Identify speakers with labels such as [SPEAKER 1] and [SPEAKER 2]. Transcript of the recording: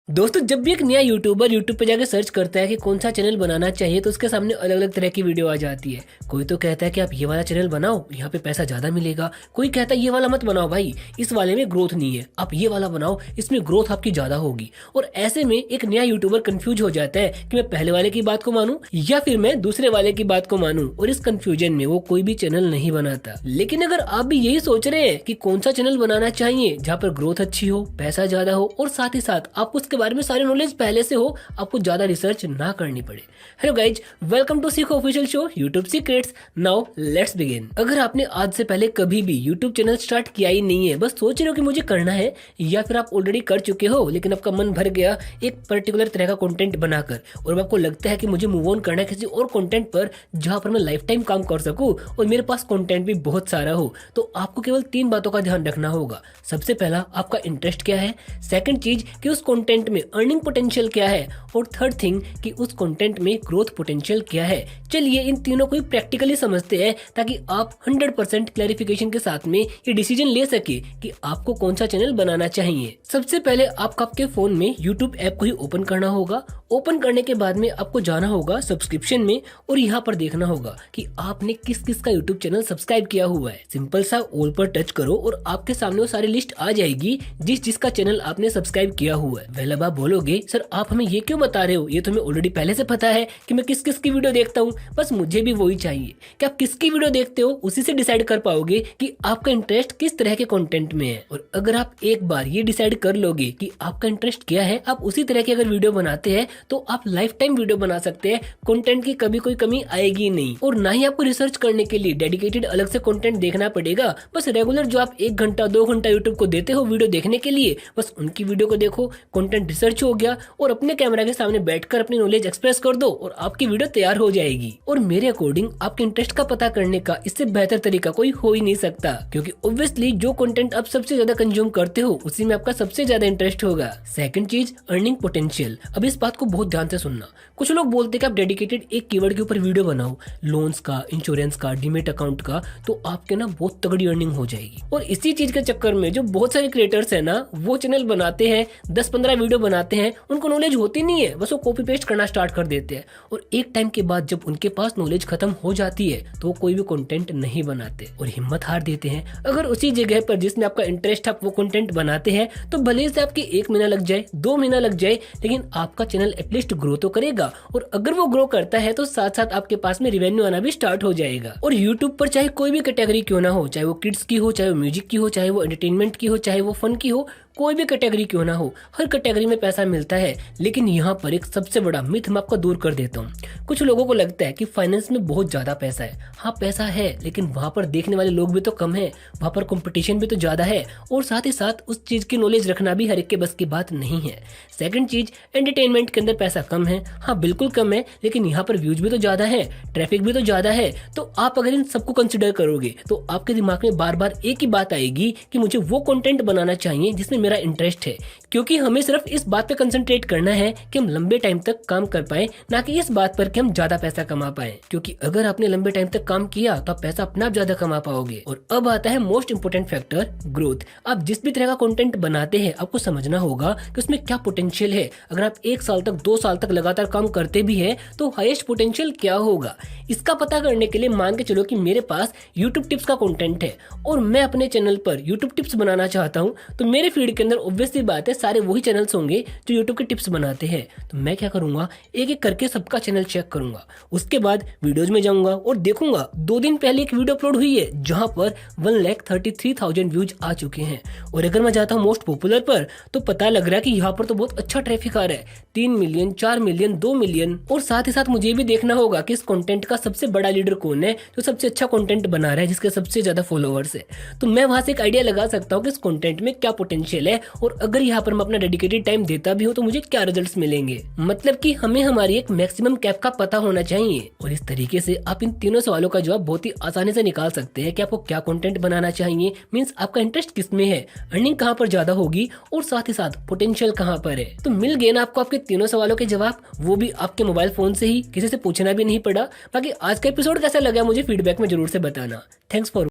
[SPEAKER 1] दोस्तों जब भी एक नया यूट्यूबर यूट्यूब पे जाके सर्च करता है कि कौन सा चैनल बनाना चाहिए तो उसके सामने अलग अलग तरह की वीडियो आ जाती है। कोई तो कहता है कि आप ये वाला चैनल बनाओ, यहाँ पे पैसा ज्यादा मिलेगा। कोई कहता है ये वाला मत बनाओ भाई, इस वाले में ग्रोथ नहीं है, आप ये वाला बनाओ, इसमें ग्रोथ आपकी ज्यादा होगी। और ऐसे में एक नया यूट्यूबर कंफ्यूज हो जाता है कि मैं पहले वाले की बात को मानूं या फिर मैं दूसरे वाले की बात को मानूं, और इस कंफ्यूजन में वो कोई भी चैनल नहीं बनाता। लेकिन अगर आप भी यही सोच रहे हैं कि कौन सा चैनल बनाना चाहिए जहाँ पर ग्रोथ अच्छी हो, पैसा ज्यादा हो और साथ ही साथ आप उसके बारे में सारी नॉलेज पहले से हो, आपको ज्यादा रिसर्च ना करनी पड़े। हेलो गाइज, वेलकम टू सीखो official show YouTube secrets. Now let's begin. अगर आपने आज से पहले कभी भी यूट्यूब चैनल स्टार्ट किया ही नहीं है, बस सोच रहे हो कि मुझे करना है, या फिर आप ऑलरेडी कर चुके हो लेकिन आपका मन भर गया एक पर्टिकुलर तरह का कंटेंट बनाकर, और आपको लगता है कि मुझे मूव ऑन करना है किसी और कंटेंट पर जहां पर मैं लाइफ टाइम काम कर सकूं और मेरे पास कंटेंट भी बहुत सारा हो, तो आपको केवल 3 बातों का ध्यान रखना होगा। सबसे पहला, आपका इंटरेस्ट क्या है। सेकंड चीज कि उस कंटेंट में अर्निंग पोटेंशियल क्या है, और थर्ड थिंग कि उस कंटेंट में ग्रोथ पोटेंशियल क्या है। चलिए इन तीनों को प्रैक्टिकली समझते हैं ताकि आप 100% क्लैरिफिकेशन के साथ में ये डिसीजन ले सके कि आपको कौन सा चैनल बनाना चाहिए। सबसे पहले आपको आपके फोन में यूट्यूब ऐप को ही ओपन करना होगा। ओपन करने के बाद में आपको जाना होगा सब्सक्रिप्शन में, और यहाँ पर देखना होगा कि आपने किस किस का यूट्यूब चैनल सब्सक्राइब किया हुआ है। सिंपल सा ऑल पर टच करो और आपके सामने वो सारी लिस्ट आ जाएगी जिस जिसका चैनल आपने सब्सक्राइब किया हुआ है। वेल अब आप बोलोगे सर आप हमें ये क्यों बता रहे हो, ये तो हमें ऑलरेडी पहले से पता है कि मैं किस किस की वीडियो देखता हूँ, बस मुझे भी वही चाहिए। कि आप किसकी वीडियो देखते हो उसी से डिसाइड कर पाओगे कि आपका इंटरेस्ट किस तरह के कंटेंट में है। और अगर आप एक बार ये डिसाइड कर लोगे कि आपका इंटरेस्ट क्या है, आप उसी तरह की अगर वीडियो बनाते हैं तो आप लाइफ टाइम वीडियो बना सकते हैं। कंटेंट की कभी कोई कमी आएगी नहीं, और ना ही आपको रिसर्च करने के लिए डेडिकेटेड अलग से कंटेंट देखना पड़ेगा। बस रेगुलर जो आप 1 घंटा 2 घंटा यूट्यूब को देते हो वीडियो देखने के लिए, बस उनकी वीडियो को देखो, कंटेंट रिसर्च हो गया, और अपने कैमरा के सामने बैठकर अपनी नॉलेज एक्सप्रेस कर दो और आपकी वीडियो तैयार हो जाएगी। और मेरे अकॉर्डिंग आपके इंटरेस्ट का पता करने का इससे बेहतर तरीका कोई हो ही नहीं सकता, क्योंकि ऑब्वियसली जो कंटेंट आप सबसे ज्यादा कंज्यूम करते हो उसी में आपका सबसे ज्यादा इंटरेस्ट होगा। सेकंड चीज, अर्निंग पोटेंशियल। अब इस बात को बहुत ध्यान से सुनना। कुछ लोग बोलते हैं कि आप डेडिकेटेड एक कीवर्ड के ऊपर वीडियो बनाओ, लोन्स का, इंश्योरेंस का, डीमेट अकाउंट का, तो आपके ना बहुत तगड़ी अर्निंग हो जाएगी। और इसी चीज के चक्कर में जो बहुत सारे क्रिएटर्स है ना, वो चैनल बनाते हैं, 10-15 वीडियो बनाते हैं, उनको नॉलेज होती नहीं है, बस वो कॉपी पेस्ट करना स्टार्ट कर देते हैं, और एक टाइम के बाद जब उनके पास नॉलेज खत्म हो जाती है तो वो कोई भी कंटेंट नहीं बनाते और हिम्मत हार देते हैं। अगर उसी जगह पर जिसमें आपका इंटरेस्ट आप वो कंटेंट बनाते हैं तो भले से आपके 1 महीना लग जाए, 2 महीना लग जाए, लेकिन आपका चैनल एटलीस्ट ग्रो तो करेगा। और अगर वो ग्रो करता है तो साथ साथ आपके पास में रिवेन्यू आना भी स्टार्ट हो जाएगा। और यूट्यूब पर चाहे कोई भी कैटेगरी क्यों ना हो, चाहे वो किड्स की हो, चाहे वो म्यूजिक की हो, चाहे वो एंटरटेनमेंट की हो, चाहे वो फन की हो, कोई भी कैटेगरी क्यों ना हो, हर कैटेगरी में पैसा मिलता है। लेकिन यहाँ पर एक सबसे बड़ा मिथ मैं आपको दूर कर देता हूँ। कुछ लोगों को लगता है कि फाइनेंस में बहुत ज्यादा पैसा है। हाँ पैसा है, लेकिन वहाँ पर देखने वाले लोग भी तो कम है, वहाँ पर कंपटीशन भी तो ज्यादा है, और साथ ही साथ उस चीज की नॉलेज रखना भी हर एक के बस की बात नहीं है। सेकंड चीज, एंटरटेनमेंट के अंदर पैसा कम है। हाँ बिल्कुल कम है, लेकिन यहाँ पर व्यूज भी तो ज्यादा है, ट्रैफिक भी तो ज्यादा है। तो आप अगर इन सबको कंसिडर करोगे तो आपके दिमाग में बार बार एक ही बात आएगी कि मुझे वो कंटेंट बनाना चाहिए जिसमें मेरा इंटरेस्ट है, क्योंकि हमें सिर्फ इस बात पे कंसंट्रेट करना है कि हम लंबे टाइम तक काम कर पाए, ना कि इस बात पर कि हम ज्यादा पैसा कमा पाए। क्योंकि अगर आपने लंबे टाइम तक काम किया तो आप पैसा अपना आप ज्यादा कमा पाओगे। और अब आता है मोस्ट इंपोर्टेंट फैक्टर, ग्रोथ। आप जिस भी तरह का कंटेंट बनाते हैं आपको समझना होगा कि उसमें क्या पोटेंशियल है। अगर आप 1 साल तक 2 साल तक लगातार काम करते भी है तो हाईएस्ट पोटेंशियल क्या होगा, इसका पता करने के लिए मान के चलो कि मेरे पास यूट्यूब टिप्स का कंटेंट है और मैं अपने चैनल पर यूट्यूब टिप्स बनाना चाहता हूँ, तो मेरे फीड के अंदर ऑब्वियसली बात है सारे वही चैनल्स होंगे जो यूट्यूब के टिप्स बनाते हैं। तो मैं क्या करूंगा, एक एक करके सबका चैनल चेक करूंगा। उसके बाद वीडियोज में जाऊंगा और देखूंगा 2 दिन पहले एक वीडियो अपलोड हुई है जहां पर 1,33,000 व्यूज आ चुके हैं, और अगर मैं जाता हूँ मोस्ट पॉपुलर पर तो पता लग रहा है कि यहाँ पर तो बहुत अच्छा ट्रैफिक आ रहा है, 3 मिलियन, 4 मिलियन, 2 मिलियन। और साथ ही साथ मुझे भी देखना होगा कि इस कंटेंट का सबसे बड़ा लीडर कौन है, जो सबसे अच्छा कंटेंट बना रहा है, जिसके सबसे ज्यादा फॉलोअर्स है। तो मैं वहां से एक आइडिया लगा सकता हूँ कि इस कंटेंट में क्या पोटेंशियल है, और अगर यहाँ पर मैं अपना डेडिकेटेड टाइम देता भी हूँ तो मुझे क्या रिजल्ट्स मिलेंगे। मतलब कि हमें हमारी एक मैक्सिमम कैप का पता होना चाहिए। और इस तरीके से आप इन तीनों सवालों का जवाब बहुत ही आसानी से निकाल सकते हैं कि आपको क्या कंटेंट बनाना चाहिए, मींस आपका इंटरेस्ट किस में है, अर्निंग कहाँ पर ज्यादा होगी, और साथ ही साथ पोटेंशियल कहाँ पर है। तो मिल गए ना आपको आपके तीनों सवालों के जवाब, वो भी आपके मोबाइल फोन से ही, किसी से पूछना भी नहीं पड़ा। बाकी आज का एपिसोड कैसा लगा मुझे फीडबैक में जरूर से बताना। Thanks for